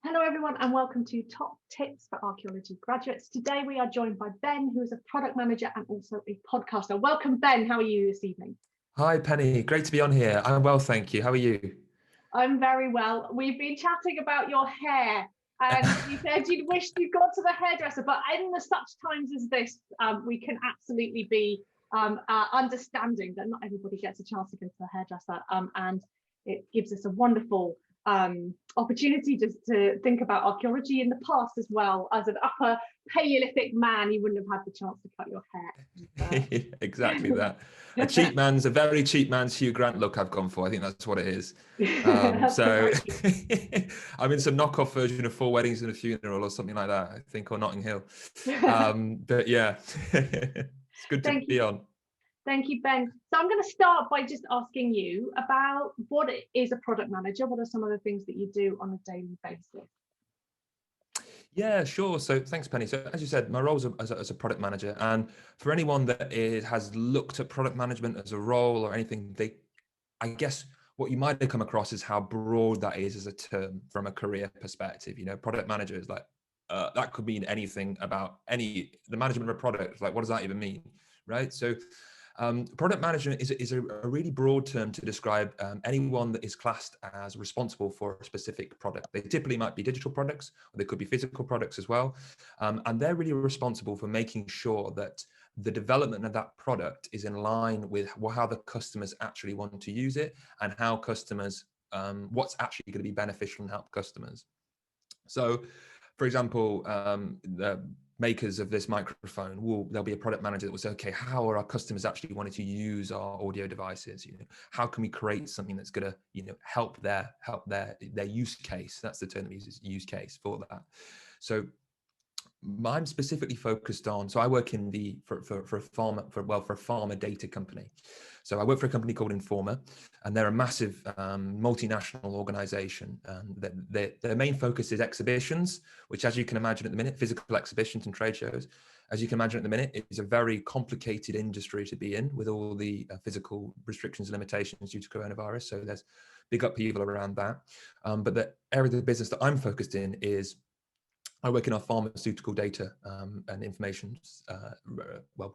Hello everyone and welcome to Top Tips for Archaeology Graduates. Today we are joined by Ben, who is a product manager and also a podcaster. Welcome Ben, how are you this evening? Hi Penny, great to be on here. I'm well, thank you. How are you? I'm very well. We've been chatting about your hair and you said you'd wished you'd gone to the hairdresser, but in the such times as this, we can absolutely be understanding that not everybody gets a chance to go to the hairdresser, and it gives us a wonderful opportunity to think about archaeology in the past as well. As an upper Paleolithic man, you wouldn't have had the chance to cut your hair. Exactly that. A very cheap man's Hugh Grant look I've gone for. I think that's what it is. So I'm in some knockoff version of Four Weddings and a Funeral or something like that, I think, or Notting Hill. But yeah, it's good to be on. Thank you, Ben. So I'm going to start by just asking you about what is a product manager. What are some of the things that you do on a daily basis? Yeah, sure. So thanks, Penny. So as you said, my role is as a product manager. And for anyone that has looked at product management as a role or anything, I guess what you might have come across is how broad that is as a term from a career perspective. You know, product manager is like, that could mean anything about the management of a product. Like, what does that even mean? Right. So product management is a really broad term to describe anyone that is classed as responsible for a specific product. They typically might be digital products, or they could be physical products as well. And they're really responsible for making sure that the development of that product is in line with how the customers actually want to use it and how customers, what's actually going to be beneficial and help customers. So, for example, the makers of this microphone, there'll be a product manager that will say, okay, how are our customers actually wanting to use our audio devices? You know, how can we create something that's going to, help their use case? That's the term that uses, use case for that. So I'm specifically focused on, so I work for a pharma data company. So I work for a company called Informa, and they're a massive multinational organization. Their main focus is exhibitions, which, as you can imagine at the minute, physical exhibitions and trade shows, as you can imagine at the minute, it is a very complicated industry to be in with all the physical restrictions and limitations due to coronavirus. So there's big upheaval around that. But the area of the business that I'm focused in is I work in our pharmaceutical data and information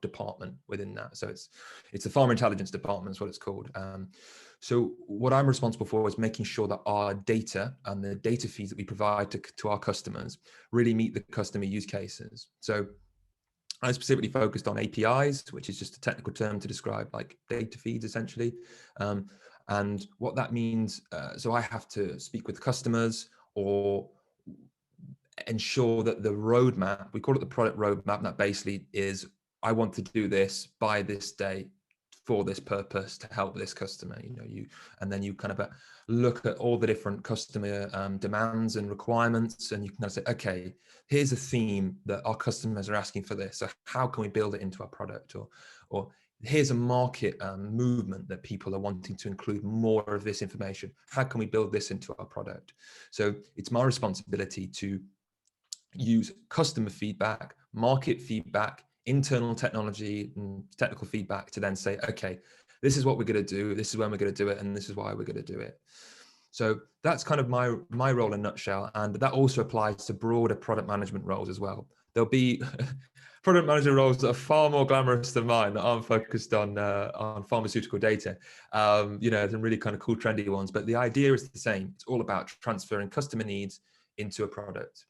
department within that. So it's the pharma intelligence department is what it's called. So what I'm responsible for is making sure that our data and the data feeds that we provide to our customers really meet the customer use cases. So I specifically focused on APIs, which is just a technical term to describe like data feeds essentially. And what that means, so I have to speak with customers or ensure that the roadmap, we call it the product roadmap, that basically is, I want to do this by this date for this purpose to help this customer, and then you kind of look at all the different customer demands and requirements, and you can kind of say, okay, here's a theme that our customers are asking for this. So how can we build it into our product? Or here's a market movement that people are wanting to include more of this information. How can we build this into our product? So it's my responsibility to use customer feedback, market feedback, internal technology and technical feedback to then say, okay, this is what we're going to do, this is when we're going to do it, and this is why we're going to do it. So that's kind of my role in a nutshell, and that also applies to broader product management roles as well. There'll be product manager roles that are far more glamorous than mine, that aren't focused on pharmaceutical data, some really kind of cool trendy ones, but the idea is the same. It's all about transferring customer needs into a product.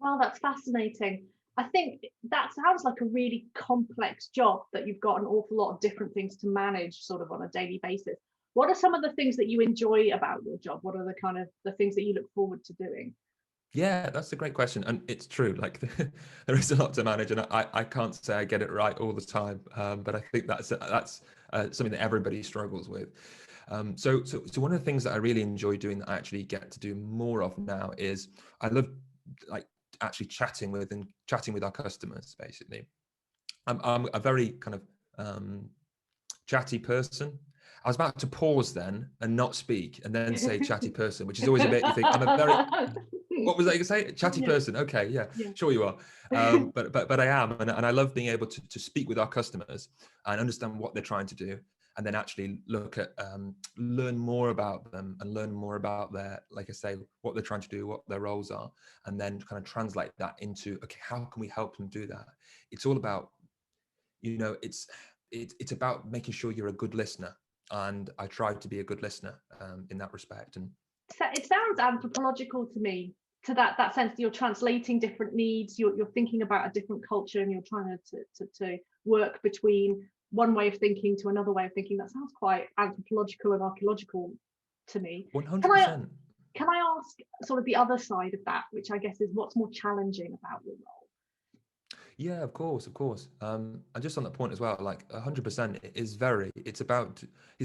Well, that's fascinating. I think that sounds like a really complex job, that you've got an awful lot of different things to manage sort of on a daily basis. What are some of the things that you enjoy about your job? What are the kind of the things that you look forward to doing? Yeah, that's a great question. And it's true, like there is a lot to manage, and I can't say I get it right all the time. But I think that's something that everybody struggles with. So one of the things that I really enjoy doing that I actually get to do more of now is I love like actually chatting with our customers. Basically, I'm a very kind of chatty person. I was about to pause then and not speak and then say chatty person, which is always a bit, you think, I'm a very, what was I going to say? Chatty person. Okay, yeah, sure you are. But I am. And I love being able to speak with our customers and understand what they're trying to do, and then actually look at, learn more about them and learn more about their, like I say, what they're trying to do, what their roles are, and then kind of translate that into, okay, how can we help them do that? It's all about, you know, it's about making sure you're a good listener, and I try to be a good listener in that respect. And so it sounds anthropological to me, to that sense that you're translating different needs, you're thinking about a different culture, and you're trying to work between one way of thinking to another way of thinking. That sounds quite anthropological and archaeological to me. 100%. Can I ask sort of the other side of that, which I guess is what's more challenging about your role? Yeah, of course, of course. And just on that point as well, like 100%, it's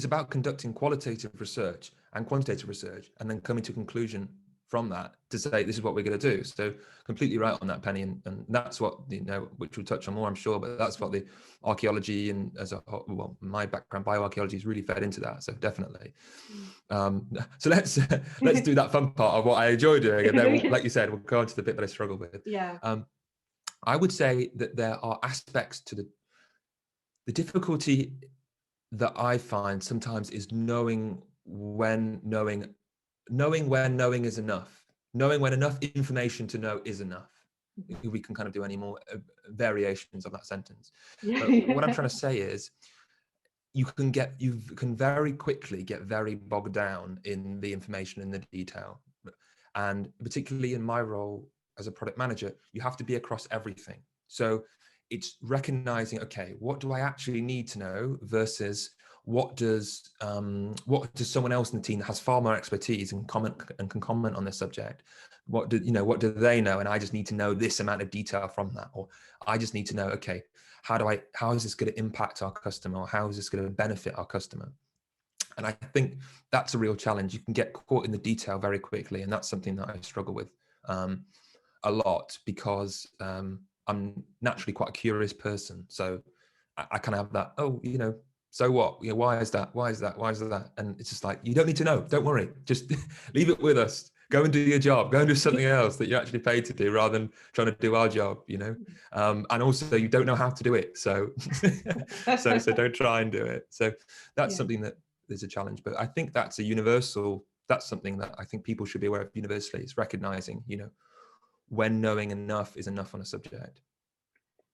about conducting qualitative research and quantitative research, and then coming to a conclusion from that to say this is what we're going to do. So completely right on that, Penny, and that's what, you know, which we'll touch on more, I'm sure, but that's what the archaeology and well, my background, bioarchaeology, is really fed into that. So definitely. So let's do that fun part of what I enjoy doing, and then like you said, we'll go on to the bit that I struggle with. Yeah. I would say that there are aspects to the difficulty that I find sometimes is knowing when knowing is enough, knowing when enough information to know is enough. If we can kind of do any more variations of that sentence. But what I'm trying to say is, you can very quickly get very bogged down in the information and the detail. And particularly in my role as a product manager, you have to be across everything. So it's recognizing, okay, what do I actually need to know versus what does someone else in the team that has far more expertise and can comment on this subject, what do they know, and I just need to know this amount of detail from that, or I just need to know, okay, how is this going to impact our customer, or how is this going to benefit our customer? And I think that's a real challenge. You can get caught in the detail very quickly, and that's something that I struggle with a lot, because I'm naturally quite a curious person. So I kind of have that, oh, you know, so what? You know, why is that? Why is that? Why is that? And it's just like, you don't need to know. Don't worry. Just leave it with us. Go and do your job. Go and do something else that you're actually paid to do, rather than trying to do our job, you know. And also, you don't know how to do it. So so don't try and do it. So that's something that is a challenge. But I think that's something that I think people should be aware of universally, is recognizing, you know, when knowing enough is enough on a subject.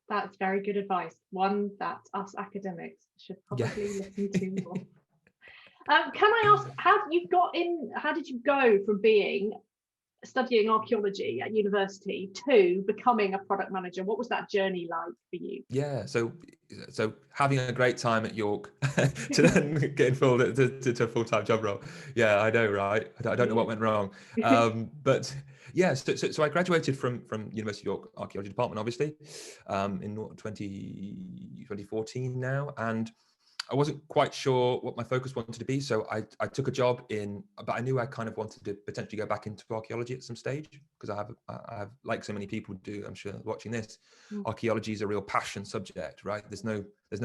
That's very good advice. One that us academics should probably listen to more. Can I ask, how did you go from studying archaeology at university to becoming a product manager? What was that journey like for you? Yeah, so having a great time at York to then getting to a full-time job role. Yeah, I know, right? I don't know what went wrong. But yeah, so I graduated from University of York Archaeology Department, obviously, in 2014 now, and I wasn't quite sure what my focus wanted to be, so I took a job but I knew I kind of wanted to potentially go back into archaeology at some stage, because I have, like so many people do, I'm sure, watching this, archaeology is a real passion subject, right? There's no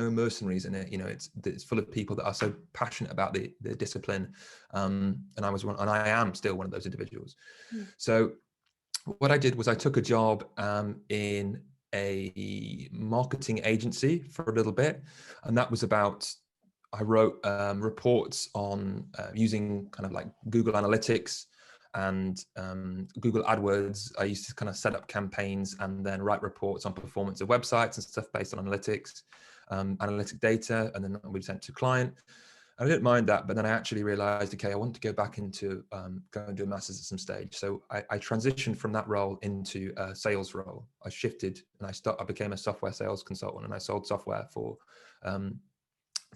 mercenaries in it, you know. It's full of people that are so passionate about the discipline, and I am still one of those individuals. So what I did was I took a job in a marketing agency for a little bit, and that was about, I wrote reports on using kind of like Google Analytics and Google AdWords. I used to kind of set up campaigns and then write reports on performance of websites and stuff based on analytics, analytic data, and then we sent to client. I didn't mind that, but then I actually realized, okay, I want to go back into go and do a master's at some stage. So I transitioned from that role into a sales role. I shifted and I became a software sales consultant, and I sold software for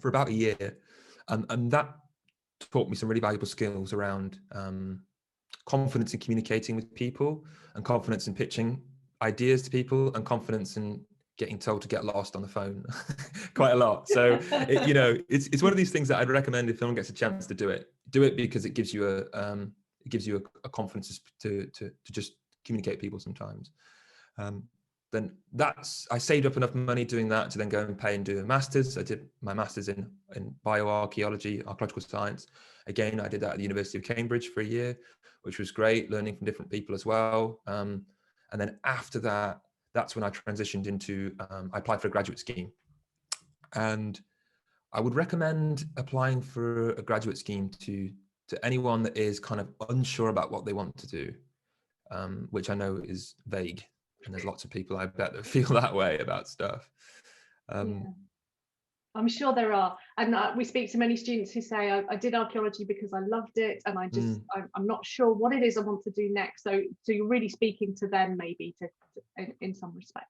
about a year. And that taught me some really valuable skills around confidence in communicating with people, and confidence in pitching ideas to people, and confidence in getting told to get lost on the phone quite a lot. So it's one of these things that I'd recommend if someone gets a chance to do it because it gives you a confidence to just communicate with people sometimes. Then I saved up enough money doing that to then go and pay and do a master's. I did my master's in bioarchaeology, archaeological science. Again, I did that at the University of Cambridge for a year, which was great, learning from different people as well. And then after that, that's when I transitioned into, I applied for a graduate scheme. And I would recommend applying for a graduate scheme to anyone that is kind of unsure about what they want to do, which I know is vague, and there's lots of people I bet that feel that way about stuff. Yeah. I'm sure there are, and we speak to many students who say, I did archaeology because I loved it, and I'm not sure what it is I want to do next. So you're really speaking to them, maybe in some respects.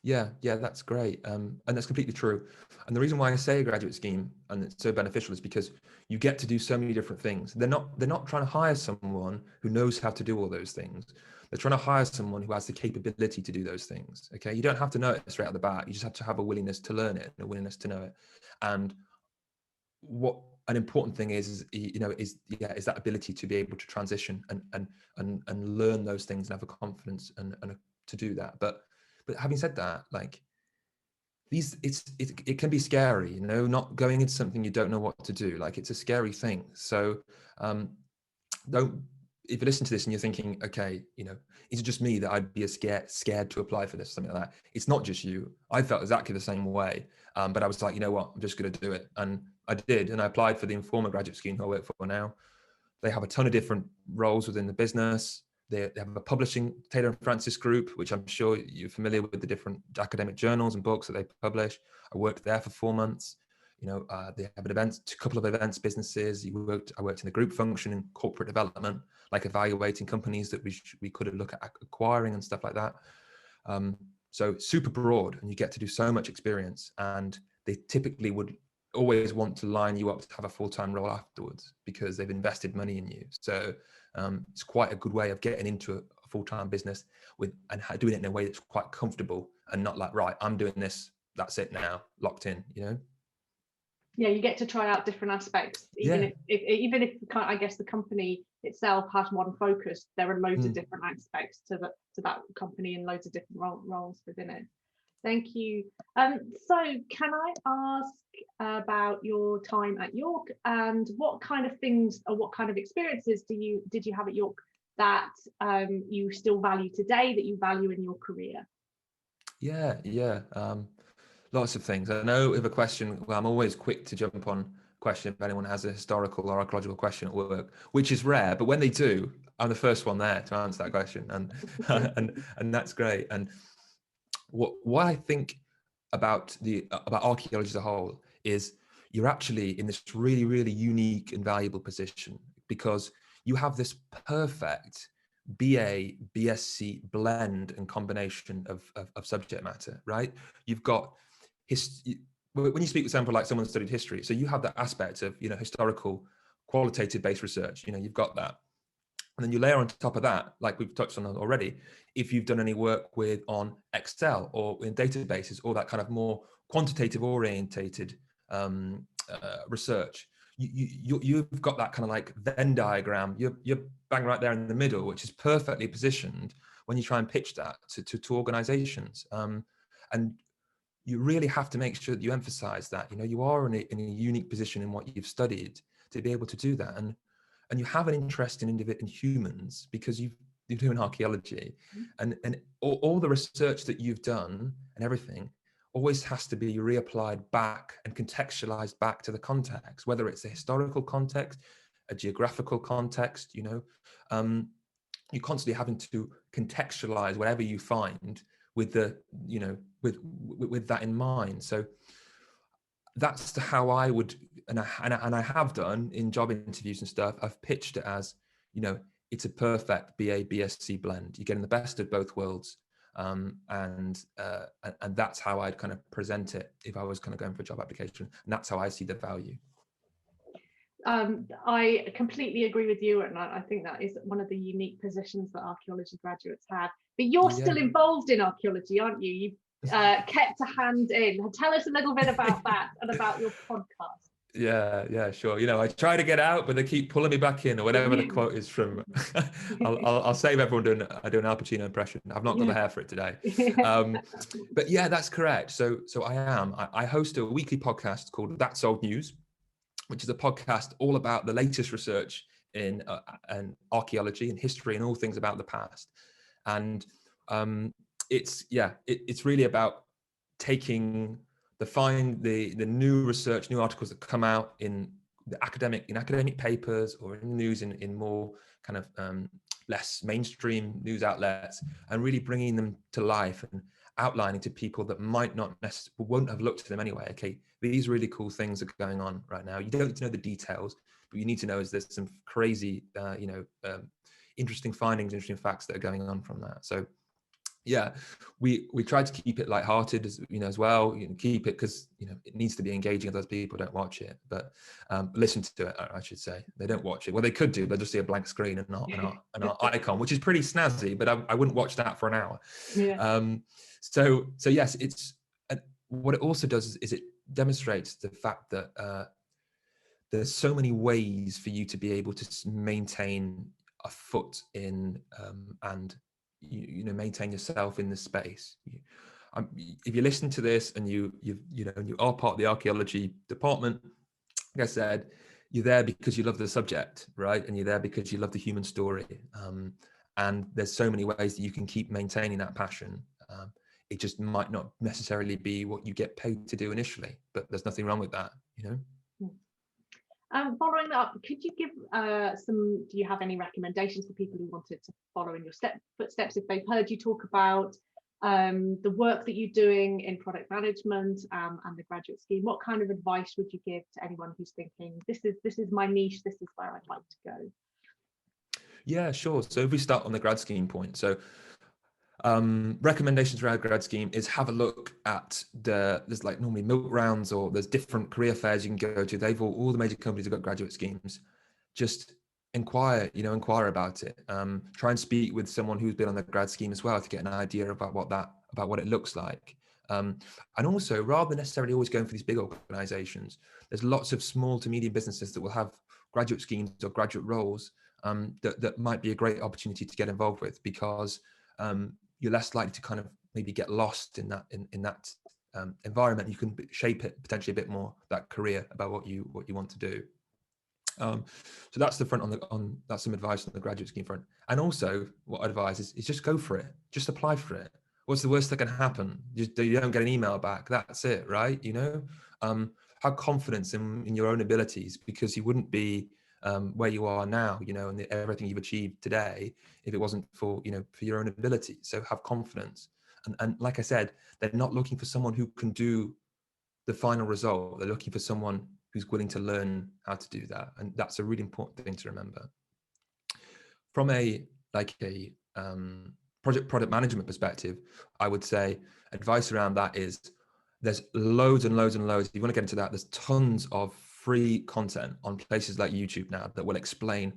Yeah, that's great, and that's completely true. And the reason why I say a graduate scheme and it's so beneficial is because you get to do so many different things. They're not trying to hire someone who knows how to do all those things. They're trying to hire someone who has the capability to do those things. Okay, you don't have to know it straight out the bat. You just have to have a willingness to learn it and a willingness to know it. And what an important thing is that ability to be able to transition and learn those things and have a confidence and to do that. But having said that, like, it can be scary, not going into something you don't know what to do. Like, it's a scary thing. So if you listen to this and you're thinking, okay, is it just me that I'd be scared to apply for this, something like that? It's not just you. I felt exactly the same way. But I was like, you know what, I'm just going to do it. And I did. And I applied for the Informa graduate scheme who I work for now. They have a ton of different roles within the business. They have a publishing, Taylor and Francis group, which I'm sure you're familiar with, the different academic journals and books that they publish. I worked there for 4 months. They have a couple of events businesses. I worked in the group function in corporate development, like evaluating companies that we could look at acquiring and stuff like that. So super broad, and you get to do so much experience. And they typically would always want to line you up to have a full-time role afterwards because they've invested money in you. So it's quite a good way of getting into a full-time business and doing it in a way that's quite comfortable and not like, right, I'm doing this, that's it now, locked in, Yeah, you get to try out different aspects, even if I guess the company itself has one focus. There are loads of different aspects to that company and loads of different roles within it. Thank you. So can I ask about your time at York, and what kind of things or what kind of experiences did you have at York that you still value today, that you value in your career? Lots of things. I know if a question, well, I'm always quick to jump on a question if anyone has a historical or archaeological question at work, which is rare, but when they do, I'm the first one there to answer that question, and and that's great. And what I think about archaeology as a whole is you're actually in this really, really unique and valuable position because you have this perfect BA, BSc blend and combination of subject matter, right? You've got when you speak, for example, like someone studied history, so you have that aspect of historical, qualitative based research. You've got that. And then you layer on top of that, like we've touched on already, if you've done any work on Excel or in databases or that kind of more quantitative orientated research, you've got that kind of like Venn diagram. You're bang right there in the middle, which is perfectly positioned when you try and pitch that to organizations. And you really have to make sure that you emphasize that, you are in a unique position in what you've studied to be able to do that. And you have an interest in humans because you're doing archaeology, and all the research that you've done and everything always has to be reapplied back and contextualized back to the context, whether it's a historical context, a geographical context. You're constantly having to contextualize whatever you find with the with that in mind. So that's how I would, and I have done in job interviews and stuff. I've pitched it as, it's a perfect BA BSc blend. You're getting the best of both worlds, and that's how I'd kind of present it if I was kind of going for a job application. And that's how I see the value. I completely agree with you, and I think that is one of the unique positions that archaeology graduates have. But you're still involved in archaeology, aren't you? You've kept a hand in. Tell us a little bit about that and about your podcast. Yeah, sure. I try to get out, but they keep pulling me back in, or whatever the quote is from. I'll save everyone doing an Al Pacino impression. I've not got the hair for it today. But yeah, that's correct. So I host a weekly podcast called That's Old News, which is a podcast all about the latest research in archaeology and history and all things about the past. And it's really about taking the new research, new articles that come out in academic papers or in the news in more kind of less mainstream news outlets, and really bringing them to life and outlining to people that might not necessarily, won't have looked at them anyway. Okay, these really cool things are going on right now. You don't need to know the details, but you need to know is there's some crazy, interesting findings, interesting facts that are going on from that. So yeah, we try to keep it lighthearted as well. Keep it, because it needs to be engaging. If those people don't watch it, but listen to it, I should say. They don't watch it. Well, they could do. They'll just see a blank screen and our icon, which is pretty snazzy. But I wouldn't watch that for an hour. Yeah. So yes, it's what it also does is it demonstrates the fact that there's so many ways for you to be able to maintain a foot in and maintain yourself in the space. If you listen to this and you are part of the archaeology department, like I said, you're there because you love the subject, right? And you're there because you love the human story. And there's so many ways that you can keep maintaining that passion. It just might not necessarily be what you get paid to do initially, but there's nothing wrong with that, Following that up, could you give do you have any recommendations for people who wanted to follow in your footsteps if they've heard you talk about the work that you're doing in product management and the graduate scheme? What kind of advice would you give to anyone who's thinking, this is my niche, this is where I'd like to go? Yeah, sure. So if we start on the grad scheme point, so recommendations for our grad scheme is have a look at there's like normally milk rounds, or there's different career fairs you can go to. They've all the major companies have got graduate schemes. Just inquire about it. Try and speak with someone who's been on the grad scheme as well to get an idea about what it looks like. And also, rather than necessarily always going for these big organizations, there's lots of small to medium businesses that will have graduate schemes or graduate roles that might be a great opportunity to get involved with, because you're less likely to kind of maybe get lost in that environment. You can shape it potentially a bit more, that career, about what you want to do. So that's the front that's some advice on the graduate scheme front. And also, what I advise is just go for it. Just apply for it. What's the worst that can happen? You don't get an email back. That's it, right? Have confidence in your own abilities, because you wouldn't be where you are now, and everything you've achieved today, if it wasn't for your own ability. So have confidence. And like I said, they're not looking for someone who can do the final result. They're looking for someone who's willing to learn how to do that. And that's a really important thing to remember. From a product management perspective, I would say advice around that is there's loads and loads and loads. If you want to get into that, there's tons of free content on places like YouTube now that will explain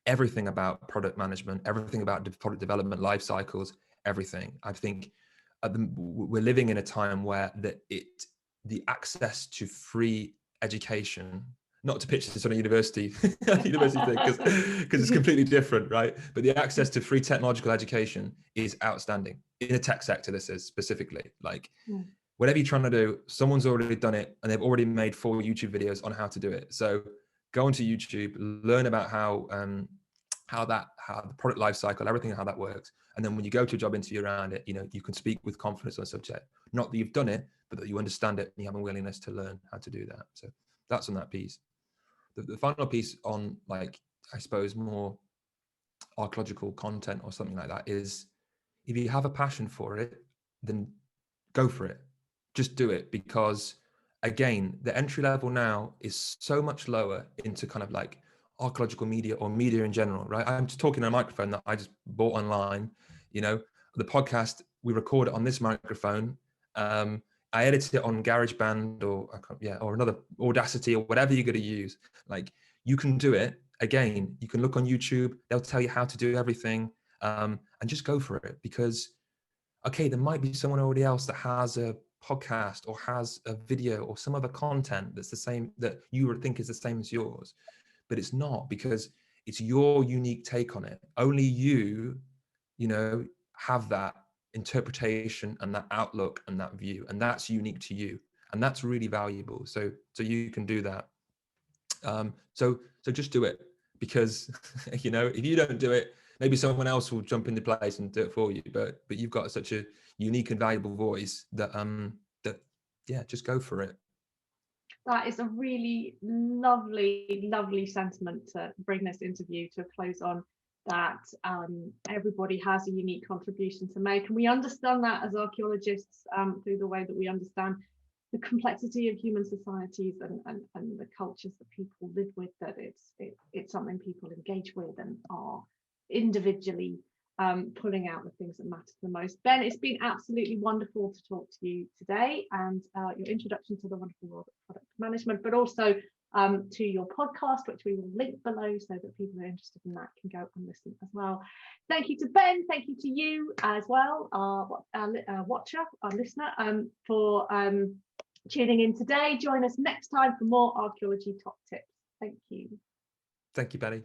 everything about product management, everything about product development, life cycles, everything. I think we're living in a time where the access to free education, not to pitch this on a university thing, because it's completely different, right? But the access to free technological education is outstanding in the tech sector. This is specifically whatever you're trying to do, someone's already done it, and they've already made 4 YouTube videos on how to do it. So go onto YouTube, learn about how the product life cycle, everything, how that works. And then when you go to a job interview around it, you can speak with confidence on the subject. Not that you've done it, but that you understand it and you have a willingness to learn how to do that. So that's on that piece. The final piece on, like, I suppose, more archaeological content or something like that is, if you have a passion for it, then go for it. Just do it, because again, the entry level now is so much lower into kind of like archaeological media or media in general, right? I'm just talking on a microphone that I just bought online. The podcast, we record it on this microphone. I edit it on GarageBand or another Audacity or whatever you're going to use. Like, you can do it. Again, you can look on YouTube. They'll tell you how to do everything, and just go for it. Because, okay, there might be someone already else that has a podcast or has a video or some other content that's the same, that you would think is the same as yours, but it's not, because it's your unique take on it. Only you have that interpretation and that outlook and that view, and that's unique to you, and that's really valuable. So you can do that. So just do it, because if you don't do it, maybe someone else will jump into place and do it for you. But you've got such a unique and valuable voice that yeah, just go for it. That is a really lovely sentiment to bring this interview to a close on, that everybody has a unique contribution to make. And we understand that as archaeologists through the way that we understand the complexity of human societies and the cultures that people live with, that it's something people engage with and are individually pulling out the things that matter the most. Ben, it's been absolutely wonderful to talk to you today, and your introduction to the wonderful world of product management, but also to your podcast, which we will link below so that people who are interested in that can go and listen as well. Thank you to Ben, thank you to you as well, our watcher, our listener, for tuning in today. Join us next time for more archaeology top tips. Thank you. Thank you, Penny.